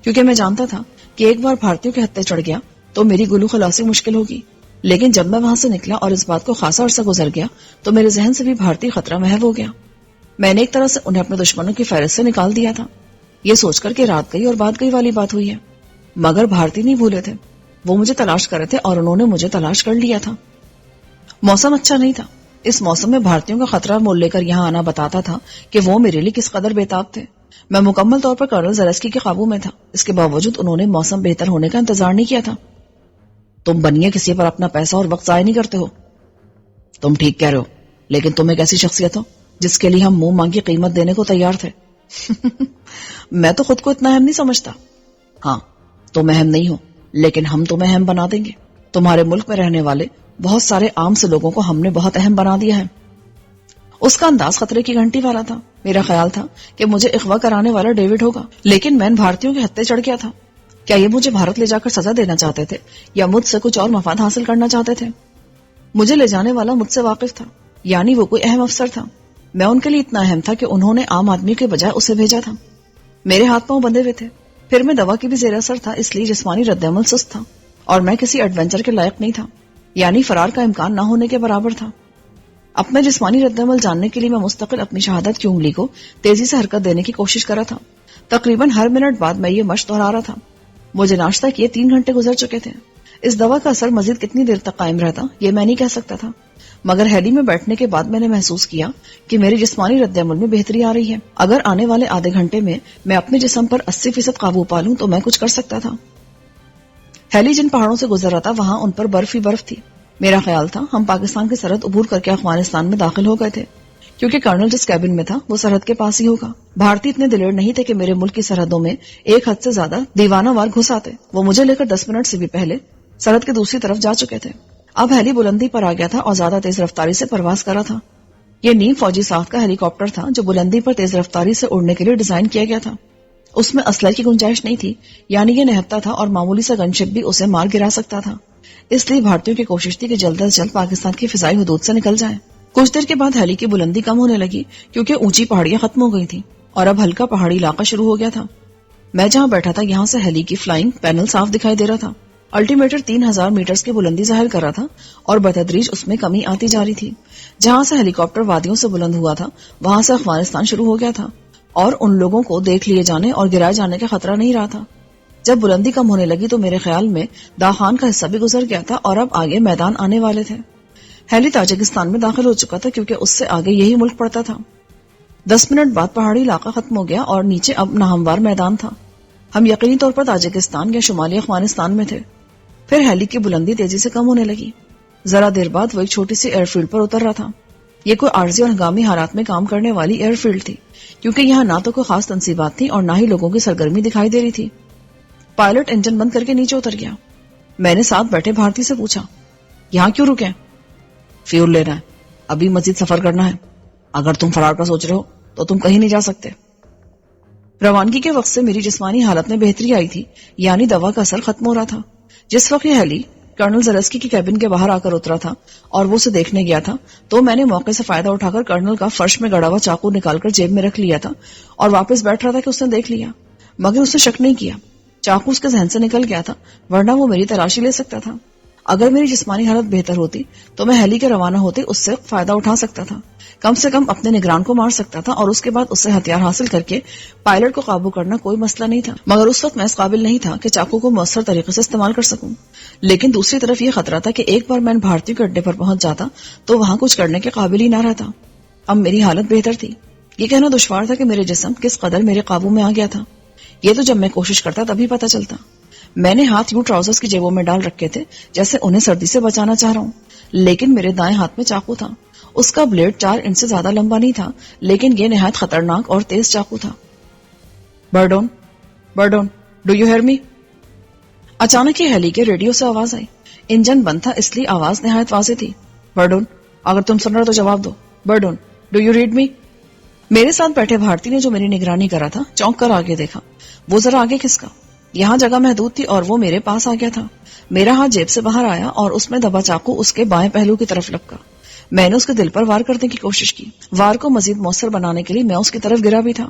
کیونکہ میں جانتا تھا کہ ایک بار بھارتیوں کے ہتھے چڑھ گیا تو میری گلو خلاصی مشکل ہوگی۔ لیکن جب میں وہاں سے نکلا اور اس بات کو خاصا عرصہ گزر گیا تو میرے ذہن سے بھی بھارتی خطرہ محو ہو گیا۔ میں نے ایک طرح سے انہیں اپنے دشمنوں کی فہرست سے نکال دیا تھا۔ یہ سوچ کر کہ رات گئی اور بات گئی والی بات ہوئی ہے، مگر بھارتی نہیں بھولے تھے، وہ مجھے تلاش کر رہے تھے اور انہوں نے مجھے تلاش کر لیا تھا۔ موسم اچھا نہیں تھا، اس موسم میں بھارتیوں کا خطرہ مول لے کر یہاں آنا بتاتا تھا کہ وہ میرے لیے کس قدر بےتاب تھے۔ میں مکمل طور پر کرنل زلیسکی کے قابو میں تھا، اس کے باوجود انہوں نے موسم بہتر ہونے کا انتظار نہیں کیا تھا۔ تم بنیے کسی پر اپنا پیسہ اور وقت ضائع نہیں کرتے ہو۔ تم ٹھیک کہہ رہے ہو، لیکن تم ایک ایسی شخصیت ہو جس کے لیے ہم منہ مانگی قیمت دینے کو تیار تھے۔ میں تو خود کو اتنا اہم نہیں سمجھتا۔ ہاں تم اہم نہیں ہو، لیکن ہم تمہیں اہم بنا دیں گے۔ تمہارے ملک میں رہنے والے بہت سارے عام سے لوگوں کو ہم نے بہت اہم بنا دیا ہے۔ اس کا انداز خطرے کی گھنٹی والا تھا۔ میرا خیال تھا کہ مجھے اغوا کرانے والا ڈیوڈ ہوگا، لیکن میں بھارتیوں کے ہتھے چڑھ گیا تھا۔ کیا یہ مجھے بھارت لے جا کر سزا دینا چاہتے تھے یا مجھ سے کچھ اور مفاد حاصل کرنا چاہتے تھے؟ مجھے لے جانے والا مجھ سے واقف تھا، یعنی وہ کوئی اہم افسر تھا۔ میں ان کے لیے اتنا اہم تھا کہ انہوں نے عام آدمی کے بجائے اسے بھیجا تھا۔ میرے ہاتھ پاؤں بندھے ہوئے تھے، پھر میں دوا کی بھی زیر اثر تھا، اس لیے جسمانی رد عمل سست تھا اور میں کسی ایڈونچر کے لائق نہیں تھا، یعنی فرار کا امکان نہ ہونے کے برابر تھا۔ اپنا جسمانی رد عمل جاننے کے لیے میں مستقل اپنی شہادت کی انگلی کو تیزی سے حرکت دینے کی کوشش کر رہا تھا۔ تقریباً ہر منٹ بعد میں یہ مشق دہرا رہا تھا۔ مجھے ناشتہ کیے 3 گھنٹے گزر چکے تھے۔ اس دوا کا اثر مزید کتنی دیر تک قائم رہتا یہ میں نہیں کہہ سکتا تھا، مگر ہیلی میں بیٹھنے کے بعد میں نے محسوس کیا کہ میری جسمانی رد عمل میں بہتری آ رہی ہے۔ اگر آنے والے آدھے گھنٹے میں اپنے جسم پر 80% قابو پا لوں تو میں کچھ کر سکتا تھا۔ ہیلی جن پہاڑوں سے گزر رہا تھا وہاں ان پر برف ہی برف تھی۔ میرا خیال تھا ہم پاکستان کی سرحد عبور کر کے افغانستان میں داخل ہو گئے تھے، کیونکہ کرنل جس کیبن میں تھا وہ سرحد کے پاس ہی ہوگا۔ بھارتی اتنے دلیر نہیں تھے کہ میرے ملک کی سرحدوں میں ایک حد سے زیادہ دیوانہ وار گھس آتے۔ وہ مجھے لے کر 10 منٹ سے بھی پہلے سرحد کے دوسری طرف جا چکے تھے۔ اب ہیلی بلندی پر آ گیا تھا اور زیادہ تیز رفتاری سے پرواز کر رہا تھا۔ یہ نیم فوجی ساخت کا ہیلی کاپٹر تھا جو بلندی پر تیز رفتاری سے اڑنے کے لیے ڈیزائن کیا گیا تھا۔ اس میں اسلحے کی گنجائش نہیں تھی، یعنی یہ نہتا تھا اور معمولی سا گن شپ بھی اسے مار گرا سکتا تھا۔ اس لیے بھارتیوں کی کوشش تھی کہ جلد از جلد پاکستان کی فضائی حدود سے نکل جائیں۔ کچھ دیر کے بعد ہیلی کی بلندی کم ہونے لگی کیونکہ اونچی پہاڑیاں ختم ہو گئی تھیں اور اب ہلکا پہاڑی علاقہ شروع ہو گیا تھا۔ میں جہاں بیٹھا تھا یہاں سے ہیلی کی فلائنگ پینل صاف دکھائی دے رہا تھا۔ الٹیمیٹر 3000 میٹرز کی بلندی ظاہر کر رہا تھا اور بتدریج اس میں کمی آتی جا رہی تھی۔ جہاں سے ہیلی کاپٹر وادیوں سے بلند ہوا تھا وہاں سے افغانستان شروع ہو گیا تھا اور ان لوگوں کو دیکھ لیے جانے اور گرائے جانے کا خطرہ نہیں رہا تھا۔ جب بلندی کم ہونے لگی تو میرے خیال میں داخان کا حصہ بھی گزر گیا تھا اور اب آگے میدان آنے والے تھے۔ ہیلی تاجکستان میں داخل ہو چکا تھا کیونکہ اس سے آگے یہی ملک پڑتا تھا۔ 10 منٹ بعد پہاڑی علاقہ ختم ہو گیا اور نیچے اب ناہموار میدان تھا۔ ہم یقینی طور پر تاجکستان یا شمالی افغانستان میں تھے۔ پھر ہیلی کی بلندی تیزی سے کم ہونے لگی۔ ذرا دیر بعد وہ ایک چھوٹی سی ایئر فیلڈ پر اتر رہا تھا۔ یہ کوئی عارضی اور ہنگامی حالات میں کام کرنے والی ایئر فیلڈ تھی کیونکہ یہاں نہ تو کوئی خاص تنصیبات تھیں اور نہ ہی لوگوں کی سرگرمی دکھائی دے رہی تھی۔ پائلٹ انجن بند کر کے نیچے اتر گیا۔ میں نے ساتھ بیٹھے بھارتی سے پوچھا، یہاں کیوں رکے؟ فیول لینا ہے، ابھی مزید سفر کرنا ہے۔ اگر تم فرار کا سوچ رہے ہو تو تم کہیں نہیں جا سکتے۔ روانگی کے وقت سے میری جسمانی حالت میں بہتری آئی تھی، یعنی دوا کا اثر ختم ہو رہا تھا۔ جس وقت یہ ہیلی کرنل زلیسکی کی کیبن کے باہر آ کر اترا تھا اور وہ اسے دیکھنے گیا تھا تو میں نے موقع سے فائدہ اٹھا کر کرنل کا فرش میں گڑا ہوا چاقو نکال کر جیب میں رکھ لیا تھا اور واپس بیٹھ رہا تھا کہ اس نے دیکھ لیا، مگر اس نے شک نہیں کیا۔ چاقو اس کے ذہن سے نکل گیا تھا ورنہ وہ میری تلاشی لے سکتا تھا۔ اگر میری جسمانی حالت بہتر ہوتی تو میں ہیلی کے روانہ ہوتے اس سے فائدہ اٹھا سکتا تھا، کم سے کم اپنے نگران کو مار سکتا تھا اور اس کے بعد اس سے ہتھیار حاصل کر کے پائلٹ کو قابو کرنا کوئی مسئلہ نہیں تھا، مگر اس وقت میں اس قابل نہیں تھا کہ چاقو کو مؤثر طریقے سے استعمال کر سکوں۔ لیکن دوسری طرف یہ خطرہ تھا کہ ایک بار میں بھارتیوں کے اڈے پر پہنچ جاتا تو وہاں کچھ کرنے کے قابل ہی نہ رہتا۔ اب میری حالت بہتر تھی۔ یہ کہنا دشوار تھا کہ میرے جسم کس قدر میرے قابو میں آ گیا تھا، یہ تو جب میں کوشش کرتا تبھی پتہ چلتا۔ میں نے ہاتھ یوں ٹراؤزرز کی جیبوں میں ڈال رکھے تھے جیسے انہیں سردی سے بچانا چاہ رہا ہوں، لیکن میرے دائیں ہاتھ میں چاقو تھا۔ اس کا بلیڈ 4 انچ سے زیادہ لمبا نہیں تھا، لیکن یہ نہایت خطرناک اور تیز چاقو تھا۔ برڈون، برڈون، ڈو یو ہیئر می؟ اچانک یہ ہیلی کے ریڈیو سے آواز آئی۔ انجن بند تھا اس لیے آواز نہایت واضح تھی۔ برڈون، اگر تم سن رہے تو جواب دو۔ برڈون، ڈو یو ریڈ می؟ میرے ساتھ بیٹھے بھارتی نے جو میری نگرانی کرا تھا چونک کر آگے دیکھا۔ وہ ذرا آگے کھسکا، یہاں جگہ محدود تھی اور وہ میرے پاس آ گیا تھا۔ میرا ہاتھ جیب سے باہر آیا اور اس میں دبا چاقو اس کے بائیں پہلو کی طرف لپکا۔ میں نے اس کے دل پر وار کرنے کی کوشش کی۔ وار کو مزید مؤثر بنانے کے لیے میں اس کی طرف گرا بھی تھا۔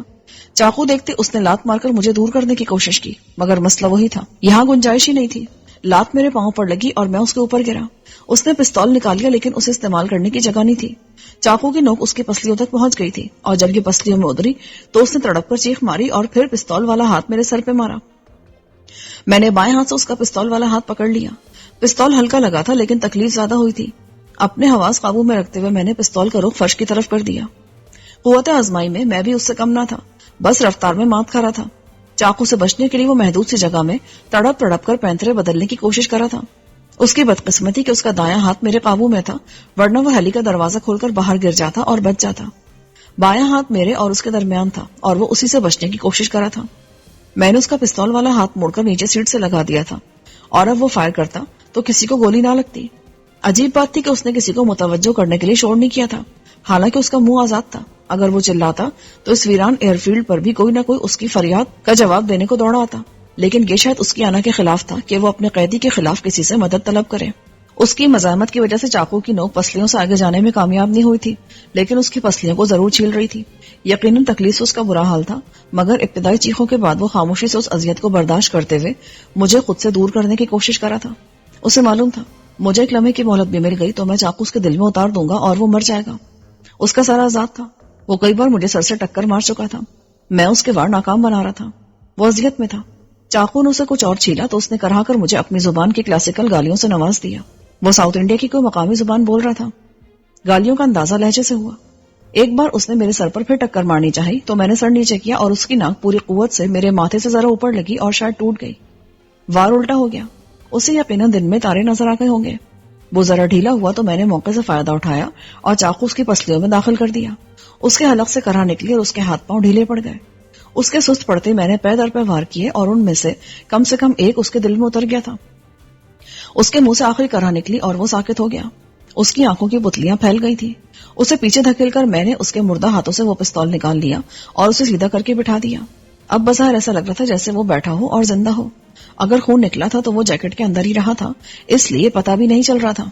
چاقو دیکھتے اس نے لات مار کر مجھے دور کرنے کی کوشش کی، مگر مسئلہ وہی تھا، یہاں گنجائش ہی نہیں تھی۔ لات میرے پاؤں پر لگی اور میں اس کے اوپر گرا. اس نے پستول نکال لیا لیکن اسے استعمال کرنے کی جگہ نہیں تھی. چاقو کی نوک اس کی پسلیوں تک پہنچ گئی تھی اور جب یہ پسلیوں میں اتری تو اس نے تڑپ کر چیخ ماری اور پھر پستول والا ہاتھ میرے سر پہ مارا. میں نے بائیں ہاتھ سے اس کا پستول والا ہاتھ پکڑ لیا. پستول ہلکا لگا تھا لیکن تکلیف زیادہ ہوئی تھی. اپنے حواس قابو میں رکھتے ہوئے میں نے پستول کا رخ فرش کی طرف کر دیا. قوت آزمائی میں بھی اس سے کم نہ تھا، بس رفتار میں مات کھا رہا تھا. چاقو سے بچنے کے لیے وہ محدود سی جگہ میں تڑپ تڑپ کر پینترے بدلنے کی کوشش کر رہا تھا. اس کی بدقسمتی کہ اس کا دایاں ہاتھ میرے قابو میں تھا، ورنہ وہ ہیلی کا دروازہ کھول کر باہر گر جاتا اور بچ جاتا. بایاں ہاتھ میرے اور اس کے درمیان تھا اور وہ اسی سے بچنے کی کوشش کر رہا تھا. میں نے اس کا پستول والا ہاتھ موڑ کر نیچے سیٹ سے لگا دیا تھا اور اب وہ فائر کرتا تو کسی کو گولی نہ لگتی. عجیب بات تھی کہ اس نے کسی کو متوجہ کرنے کے لیے شور نہیں کیا تھا، حالانکہ اس کا منہ آزاد تھا. اگر وہ چلاتا تو اس ویران ایئر فیلڈ پر بھی کوئی نہ کوئی اس کی فریاد کا جواب دینے کو دوڑا آتا. لیکن یہ شاید اس کی آنا کے خلاف تھا کہ وہ اپنے قیدی کے خلاف کسی سے مدد طلب کرے. اس کی مزاحمت کی وجہ سے چاقو کی نوک پسلیوں سے آگے جانے میں کامیاب نہیں ہوئی تھی، لیکن اس کی پسلیوں کو ضرور چھیل رہی تھی. یقیناً تکلیف سے اس کا برا حال تھا، مگر ابتدائی چیخوں کے بعد وہ خاموشی سے اس اذیت کو برداشت کرتے ہوئے مجھے خود سے دور کرنے کی کوشش کر رہا تھا. اسے معلوم تھا مجھے ایک لمحے کی مہلت بھی مل گئی تو میں چاقو اس کے دل میں اتار دوں گا اور وہ مر جائے گا. اس کا سارا آزاد تھا. وہ کئی بار مجھے سر سے ٹکر مار چکا تھا. میں اس کے وار ناکام بنا رہا تھا. وہ اذیت میں تھا. چاقو نے اسے کچھ اور چھیلا تو اس نے کرہا کر مجھے اپنی زبان کی کلاسیکل گالیوں سے نواز دیا. وہ ساؤتھ انڈیا کی کوئی مقامی زبان بول رہا تھا. گالیوں کا اندازہ لہجے سے ہوا. ایک بار اس نے میرے سر پر پھر ٹکر مارنی چاہی تو میں نے سر نیچے کیا اور اس کی ناک پوری قوت سے میرے ماتھے سے ذرا اوپر لگی اور شاید ٹوٹ گئی. وار الٹا ہو گیا. اسے یقیناً دن میں تارے نظر آ گئے ہوں گے. وہ ذرا ڈھیلا ہوا تو میں نے موقع سے فائدہ اٹھایا اور چاقو اس کی پسلیوں میں داخل کر دیا. اس کے حلق سے کرہا نکلی اور اس کے ہاتھ پاؤں ڈھیلے پڑ گئے. اس کے سست پڑتے میں نے پے در پہ وار کیے اور ان میں سے کم ایک اس کے دل میں اتر گیا تھا. اس کے منہ سے آخری کرہا نکلی اور وہ ساکت ہو گیا. اس کی آنکھوں کی پتلیاں پھیل گئی تھی. اسے پیچھے دھکیل کر میں نے اس کے مردہ ہاتھوں سے وہ پستول نکال لیا اور اسے سیدھا کر کے بٹھا دیا. اب بظاہر ایسا لگ رہا تھا جیسے وہ بیٹھا ہو اور زندہ ہو. اگر خون نکلا تھا تو وہ جیکٹ کے اندر ہی رہا تھا، اس لیے پتہ بھی نہیں چل رہا تھا.